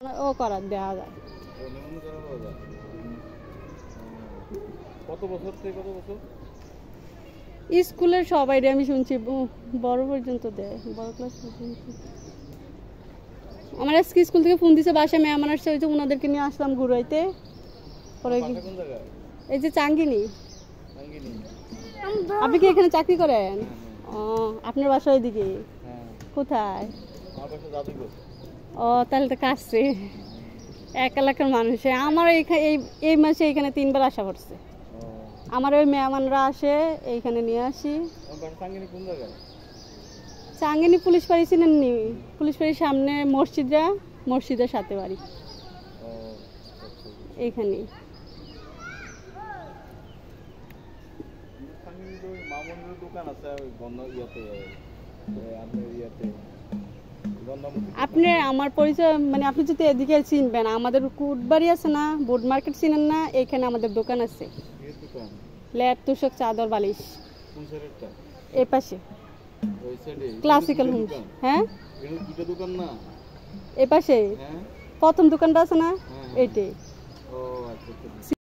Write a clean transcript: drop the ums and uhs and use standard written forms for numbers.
ও করার দেওয়া যায়। কত বছর থেকে কত বছর? স্কুলের সবাই আমি শুনছি বড় পর্যন্ত দেয়, বড় ক্লাস পর্যন্ত। আমার আজকে স্কুল থেকে ফোন দিছে, বাসায় মেহমান আসছে, ওই যে ওনাদেরকে নিয়ে আসলাম ঘুরাইতে। পরে এই যে চাঙ্গিনি। আপনি কি এখানে চাকরি করেন? ও, আপনার বাসা ওইদিকে? কোথায়? ও, তাহলে তো কাছে, এক এলাকার মানুষ। আমার এই মাসে এখানে 3 বার আসা পড়ছে। আমার ওই মেহমানরা আসে, এইখানে নিয়ে আসি। চাঙ্গিনি পুলিশ বাড়ি চিনেন নি? পুলিশ বাড়ির সামনে মসজিদের সাথে বাড়ি, এইখানে। আপনি আমার পরিচয় মানে আপনি যদি এদিকে চিনবেন, আমাদের কুটবাড়ি আছে না, বোর্ড মার্কেট চিনেন না? এইখানে আমাদের দোকান আছে, ল্যাপ তোষক চাদর বালিশ। এই পাশে ক্লাসিক্যাল হোম। হ্যাঁ, এই পাশে প্রথম দোকানটা আছে না, এইটাই।